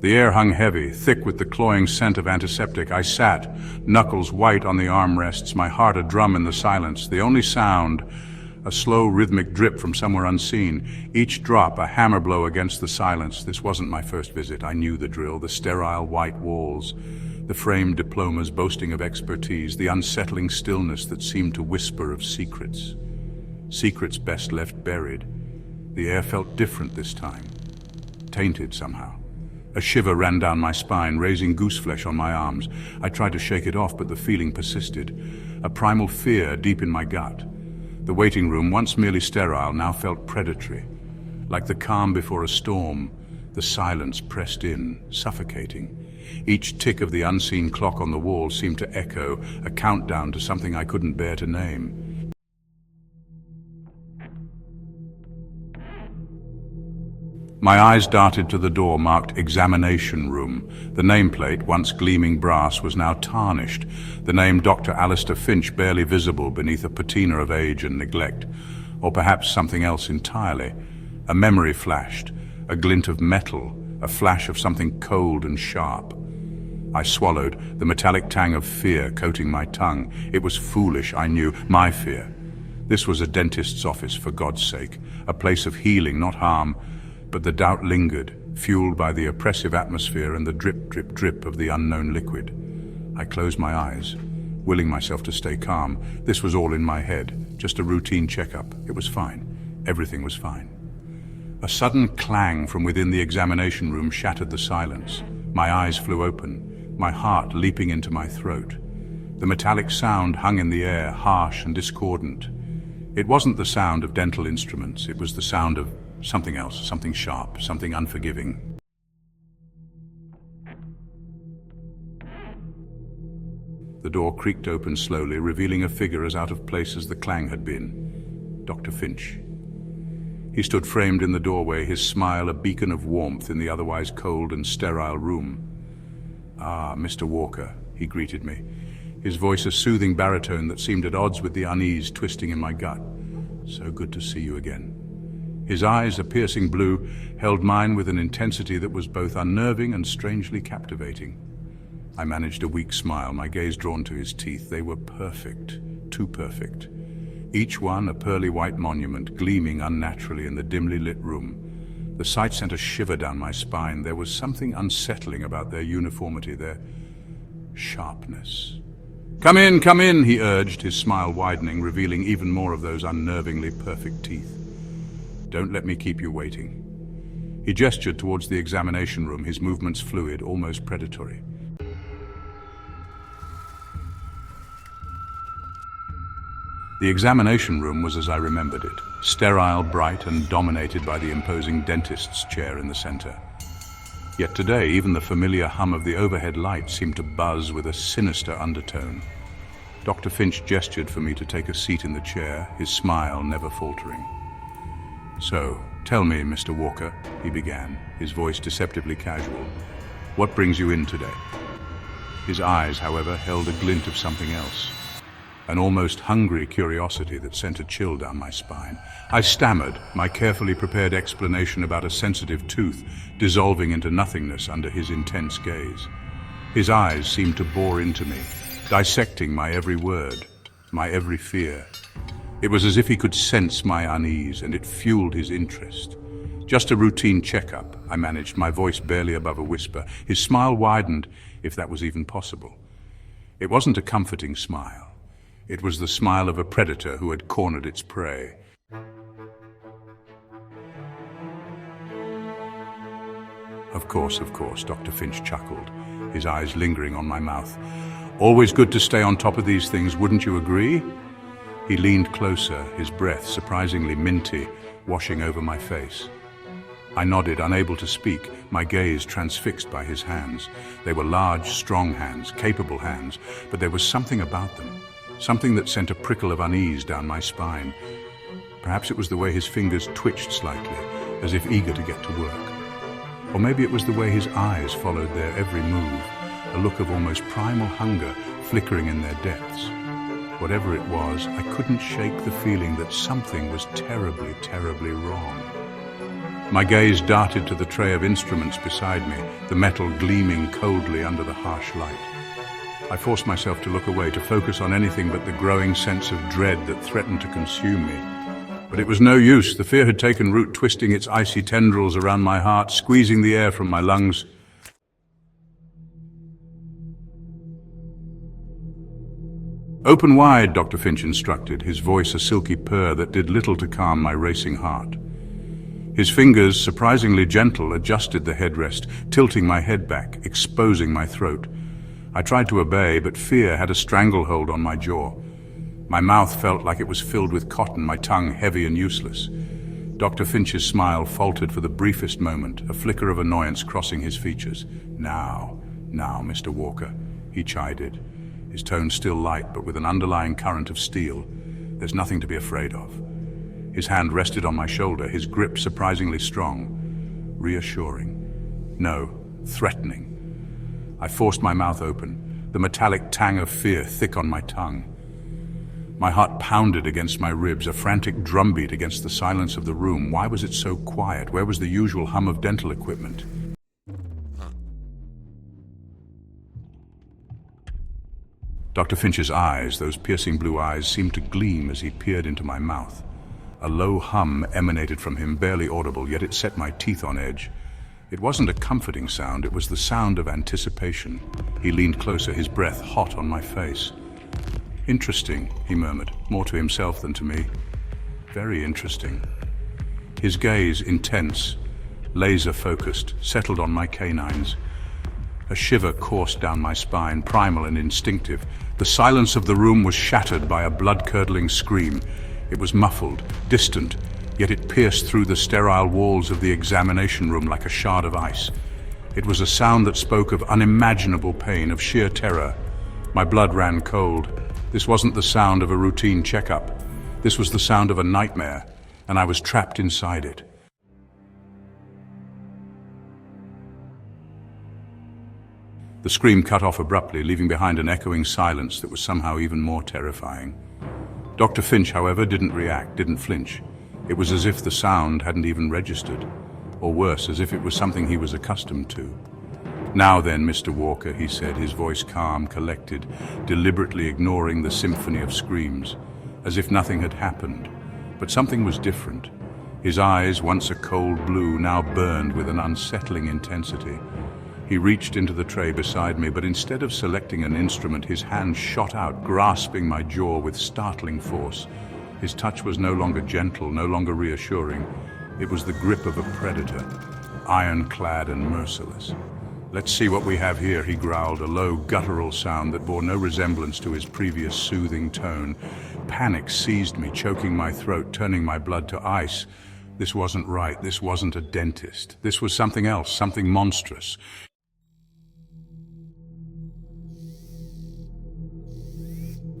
The air hung heavy, thick with the cloying scent of antiseptic. I sat, knuckles white on the armrests, my heart a drum in the silence. The only sound, a slow rhythmic drip from somewhere unseen. Each drop a hammer blow against the silence. This wasn't my first visit. I knew the drill, the sterile white walls, the framed diplomas boasting of expertise, the unsettling stillness that seemed to whisper of secrets. Secrets best left buried. The air felt different this time, tainted somehow. A shiver ran down my spine, raising gooseflesh on my arms. I tried to shake it off, but the feeling persisted. A primal fear deep in my gut. The waiting room, once merely sterile, now felt predatory. Like the calm before a storm, the silence pressed in, suffocating. Each tick of the unseen clock on the wall seemed to echo, a countdown to something I couldn't bear to name. My eyes darted to the door marked Examination Room. The nameplate, once gleaming brass, was now tarnished. The name Dr. Alistair Finch barely visible beneath a patina of age and neglect. Or perhaps something else entirely. A memory flashed, a glint of metal, a flash of something cold and sharp. I swallowed, the metallic tang of fear coating my tongue. It was foolish, I knew, my fear. This was a dentist's office, for God's sake. A place of healing, not harm. But the doubt lingered, fueled by the oppressive atmosphere and the drip, drip, drip of the unknown liquid. I closed my eyes, willing myself to stay calm. This was all in my head, just a routine checkup. It was fine. Everything was fine. A sudden clang from within the examination room shattered the silence. My eyes flew open, my heart leaping into my throat. The metallic sound hung in the air, harsh and discordant. It wasn't the sound of dental instruments, it was the sound of something else, something sharp, something unforgiving. The door creaked open slowly, revealing a figure as out of place as the clang had been. Dr. Finch. He stood framed in the doorway, his smile a beacon of warmth in the otherwise cold and sterile room. "Ah, Mr. Walker," he greeted me, his voice a soothing baritone that seemed at odds with the unease twisting in my gut. "So good to see you again." His eyes, a piercing blue, held mine with an intensity that was both unnerving and strangely captivating. I managed a weak smile, my gaze drawn to his teeth. They were perfect, too perfect. Each one a pearly white monument, gleaming unnaturally in the dimly lit room. The sight sent a shiver down my spine. There was something unsettling about their uniformity, their sharpness. Come in, he urged, his smile widening, revealing even more of those unnervingly perfect teeth. "Don't let me keep you waiting." He gestured towards the examination room, his movements fluid, almost predatory. The examination room was as I remembered it, sterile, bright, and dominated by the imposing dentist's chair in the center. Yet today, even the familiar hum of the overhead light seemed to buzz with a sinister undertone. Dr. Finch gestured for me to take a seat in the chair, his smile never faltering. "So, tell me, Mr. Walker," he began, his voice deceptively casual, "what brings you in today?" His eyes, however, held a glint of something else, an almost hungry curiosity that sent a chill down my spine. I stammered, my carefully prepared explanation about a sensitive tooth dissolving into nothingness under his intense gaze. His eyes seemed to bore into me, dissecting my every word, my every fear. It was as if he could sense my unease, and it fueled his interest. "Just a routine checkup," I managed, my voice barely above a whisper. His smile widened, if that was even possible. It wasn't a comforting smile. It was the smile of a predator who had cornered its prey. Of course, Dr. Finch chuckled, his eyes lingering on my mouth. "Always good to stay on top of these things, wouldn't you agree?" He leaned closer, his breath surprisingly minty, washing over my face. I nodded, unable to speak, my gaze transfixed by his hands. They were large, strong hands, capable hands, but there was something about them, something that sent a prickle of unease down my spine. Perhaps it was the way his fingers twitched slightly, as if eager to get to work. Or maybe it was the way his eyes followed their every move, a look of almost primal hunger flickering in their depths. Whatever it was, I couldn't shake the feeling that something was terribly, terribly wrong. My gaze darted to the tray of instruments beside me, the metal gleaming coldly under the harsh light. I forced myself to look away, to focus on anything but the growing sense of dread that threatened to consume me. But it was no use. The fear had taken root, twisting its icy tendrils around my heart, squeezing the air from my lungs. "Open wide," Dr. Finch instructed, his voice a silky purr that did little to calm my racing heart. His fingers, surprisingly gentle, adjusted the headrest, tilting my head back, exposing my throat. I tried to obey, but fear had a stranglehold on my jaw. My mouth felt like it was filled with cotton, my tongue heavy and useless. Dr. Finch's smile faltered for the briefest moment, a flicker of annoyance crossing his features. Now, Mr. Walker," he chided, his tone still light but with an underlying current of steel. "There's nothing to be afraid of." His hand rested on my shoulder, his grip surprisingly strong, reassuring. No, threatening. I forced my mouth open, the metallic tang of fear thick on my tongue. My heart pounded against my ribs, a frantic drumbeat against the silence of the room. Why was it so quiet? Where was the usual hum of dental equipment? Dr. Finch's eyes, those piercing blue eyes, seemed to gleam as he peered into my mouth. A low hum emanated from him, barely audible, yet it set my teeth on edge. It wasn't a comforting sound, it was the sound of anticipation. He leaned closer, his breath hot on my face. "Interesting," he murmured, more to himself than to me. "Very interesting." His gaze, intense, laser-focused, settled on my canines. A shiver coursed down my spine, primal and instinctive. The silence of the room was shattered by a blood-curdling scream. It was muffled, distant, yet it pierced through the sterile walls of the examination room like a shard of ice. It was a sound that spoke of unimaginable pain, of sheer terror. My blood ran cold. This wasn't the sound of a routine checkup. This was the sound of a nightmare, and I was trapped inside it. The scream cut off abruptly, leaving behind an echoing silence that was somehow even more terrifying. Dr. Finch, however, didn't react, didn't flinch. It was as if the sound hadn't even registered, or worse, as if it was something he was accustomed to. "Now then, Mr. Walker," he said, his voice calm, collected, deliberately ignoring the Symphony of Screams, as if nothing had happened. But something was different. His eyes, once a cold blue, now burned with an unsettling intensity. He reached into the tray beside me, but instead of selecting an instrument, his hand shot out, grasping my jaw with startling force. His touch was no longer gentle, no longer reassuring. It was the grip of a predator, ironclad and merciless. "Let's see what we have here," he growled, a low, guttural sound that bore no resemblance to his previous soothing tone. Panic seized me, choking my throat, turning my blood to ice. This wasn't right. This wasn't a dentist. This was something else, something monstrous.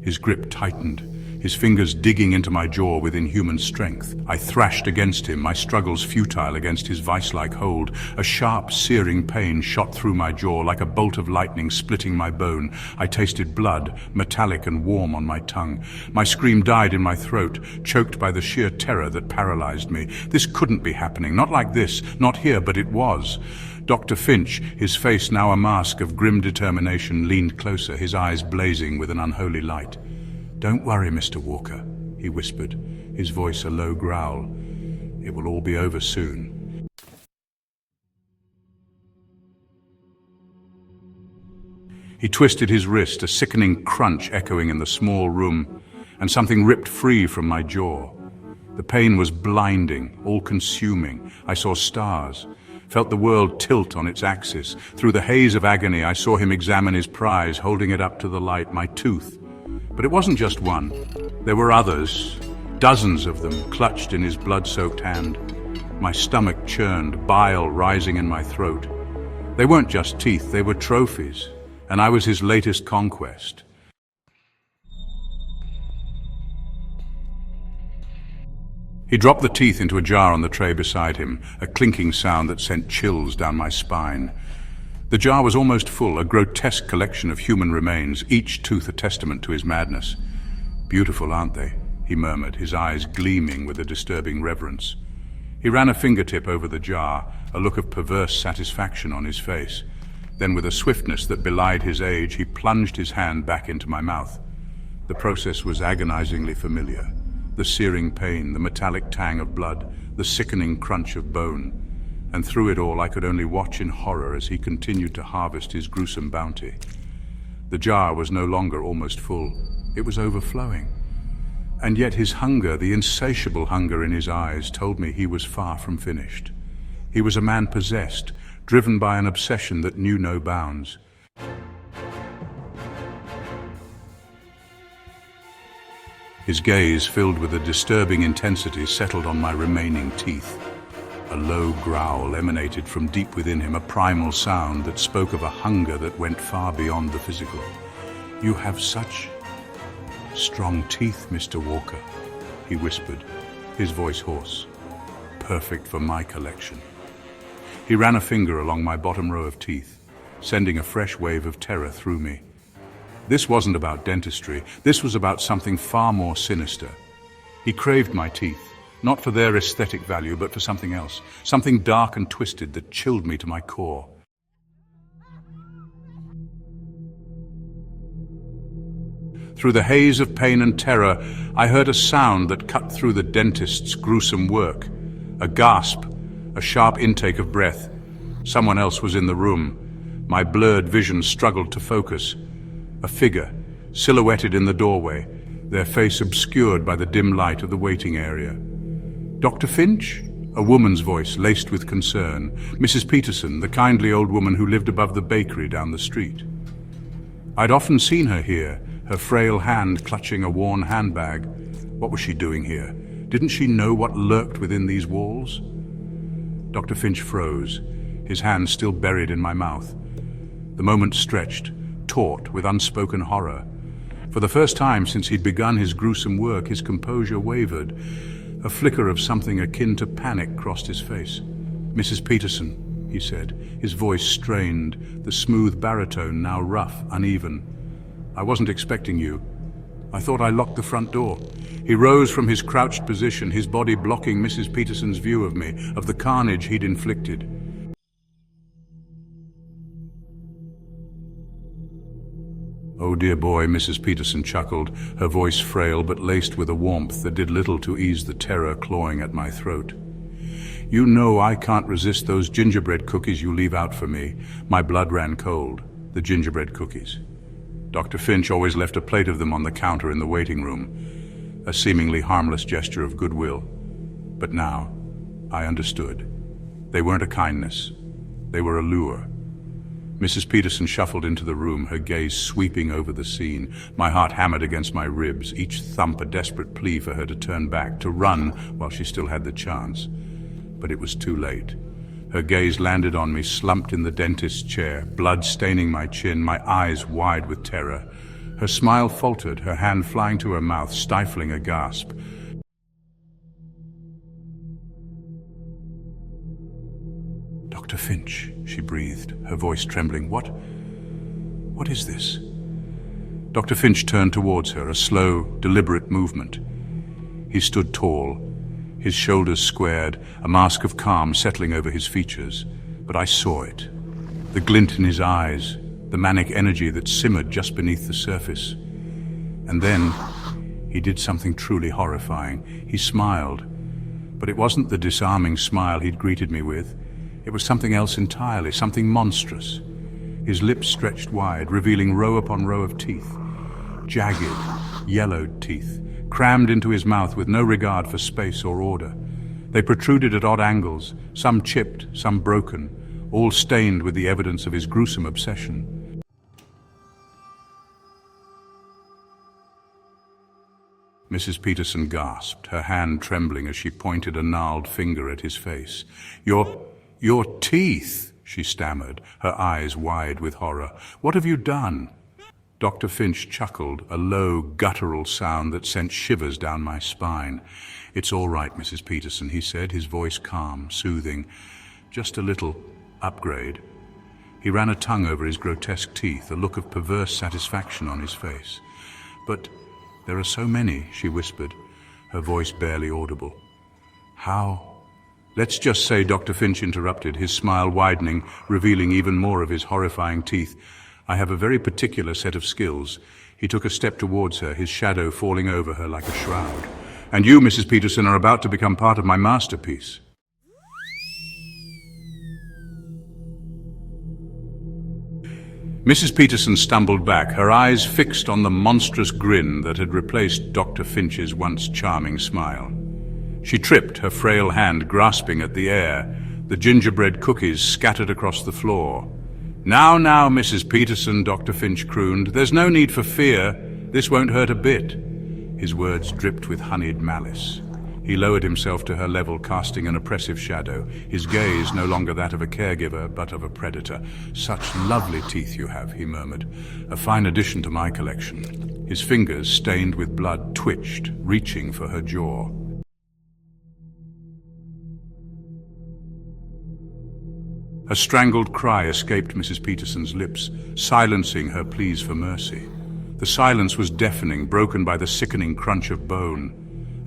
His grip tightened, his fingers digging into my jaw with inhuman strength. I thrashed against him, my struggles futile against his vice-like hold. A sharp, searing pain shot through my jaw like a bolt of lightning splitting my bone. I tasted blood, metallic and warm on my tongue. My scream died in my throat, choked by the sheer terror that paralyzed me. This couldn't be happening, not like this, not here, but it was. Dr. Finch, his face now a mask of grim determination, leaned closer, his eyes blazing with an unholy light. "Don't worry, Mr. Walker," he whispered, his voice a low growl. "It will all be over soon." He twisted his wrist, a sickening crunch echoing in the small room, and something ripped free from my jaw. The pain was blinding, all-consuming. I saw stars, felt the world tilt on its axis. Through the haze of agony, I saw him examine his prize, holding it up to the light, my tooth. But it wasn't just one. There were others, dozens of them, clutched in his blood-soaked hand. My stomach churned, bile rising in my throat. They weren't just teeth, they were trophies, and I was his latest conquest. He dropped the teeth into a jar on the tray beside him, a clinking sound that sent chills down my spine. The jar was almost full, a grotesque collection of human remains, each tooth a testament to his madness. "Beautiful, aren't they?" he murmured, his eyes gleaming with a disturbing reverence. He ran a fingertip over the jar, a look of perverse satisfaction on his face. Then, with a swiftness that belied his age, he plunged his hand back into my mouth. The process was agonizingly familiar. The searing pain, the metallic tang of blood, the sickening crunch of bone. And through it all, I could only watch in horror as he continued to harvest his gruesome bounty. The jar was no longer almost full. It was overflowing. And yet his hunger, the insatiable hunger in his eyes, told me he was far from finished. He was a man possessed, driven by an obsession that knew no bounds. His gaze, filled with a disturbing intensity, settled on my remaining teeth. A low growl emanated from deep within him, a primal sound that spoke of a hunger that went far beyond the physical. "You have such strong teeth, Mr. Walker," he whispered, his voice hoarse. "Perfect for my collection." He ran a finger along my bottom row of teeth, sending a fresh wave of terror through me. This wasn't about dentistry. This was about something far more sinister. He craved my teeth, not for their aesthetic value, but for something else, something dark and twisted that chilled me to my core. Through the haze of pain and terror, I heard a sound that cut through the dentist's gruesome work. A gasp, a sharp intake of breath. Someone else was in the room. My blurred vision struggled to focus. A figure, silhouetted in the doorway, their face obscured by the dim light of the waiting area. "Dr. Finch?" A woman's voice, laced with concern. Mrs. Peterson, the kindly old woman who lived above the bakery down the street. I'd often seen her here, her frail hand clutching a worn handbag. What was she doing here? Didn't she know what lurked within these walls? Dr. Finch froze, his hand still buried in my mouth. The moment stretched, taut with unspoken horror. For the first time since he'd begun his gruesome work, his composure wavered. A flicker of something akin to panic crossed his face. "Mrs. Peterson," he said, his voice strained, the smooth baritone now rough, uneven. "I wasn't expecting you. I thought I locked the front door." He rose from his crouched position, his body blocking Mrs. Peterson's view of me, of the carnage he'd inflicted. "Oh dear boy," Mrs. Peterson chuckled, her voice frail but laced with a warmth that did little to ease the terror clawing at my throat. "You know I can't resist those gingerbread cookies you leave out for me." My blood ran cold. The gingerbread cookies. Dr. Finch always left a plate of them on the counter in the waiting room, a seemingly harmless gesture of goodwill. But now, I understood. They weren't a kindness. They were a lure. Mrs. Peterson shuffled into the room, her gaze sweeping over the scene. My heart hammered against my ribs, each thump a desperate plea for her to turn back, to run while she still had the chance. But it was too late. Her gaze landed on me, slumped in the dentist's chair, blood staining my chin, my eyes wide with terror. Her smile faltered, her hand flying to her mouth, stifling a gasp. "Dr. Finch," she breathed, her voice trembling. What is this?" Dr. Finch turned towards her, a slow, deliberate movement. He stood tall, his shoulders squared, a mask of calm settling over his features. But I saw it. The glint in his eyes, the manic energy that simmered just beneath the surface. And then, he did something truly horrifying. He smiled. But it wasn't the disarming smile he'd greeted me with. It was something else entirely, something monstrous. His lips stretched wide, revealing row upon row of teeth. Jagged, yellowed teeth, crammed into his mouth with no regard for space or order. They protruded at odd angles, some chipped, some broken, all stained with the evidence of his gruesome obsession. Mrs. Peterson gasped, her hand trembling as she pointed a gnarled finger at his face. Your teeth," she stammered, her eyes wide with horror. "What have you done?" Dr. Finch chuckled, a low, guttural sound that sent shivers down my spine. "It's all right, Mrs. Peterson," he said, his voice calm, soothing. "Just a little upgrade." He ran a tongue over his grotesque teeth, a look of perverse satisfaction on his face. "But there are so many," she whispered, her voice barely audible. How Let's just say Dr. Finch interrupted, his smile widening, revealing even more of his horrifying teeth. I have a very particular set of skills. He took a step towards her, his shadow falling over her like a shroud. And you, Mrs. Peterson, are about to become part of my masterpiece. Mrs. Peterson stumbled back, her eyes fixed on the monstrous grin that had replaced Dr. Finch's once charming smile. She tripped, her frail hand grasping at the air, the gingerbread cookies scattered across the floor. Now, Mrs. Peterson, Dr. Finch crooned. There's no need for fear. This won't hurt a bit. His words dripped with honeyed malice. He lowered himself to her level, casting an oppressive shadow, his gaze no longer that of a caregiver, but of a predator. Such lovely teeth you have, he murmured. A fine addition to my collection. His fingers, stained with blood, twitched, reaching for her jaw. A strangled cry escaped Mrs. Peterson's lips, silencing her pleas for mercy. The silence was deafening, broken by the sickening crunch of bone.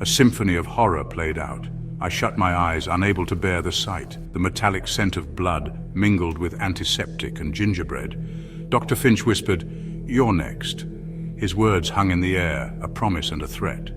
A symphony of horror played out. I shut my eyes, unable to bear the sight. The metallic scent of blood mingled with antiseptic and gingerbread. Dr. Finch whispered, "You're next." His words hung in the air, a promise and a threat.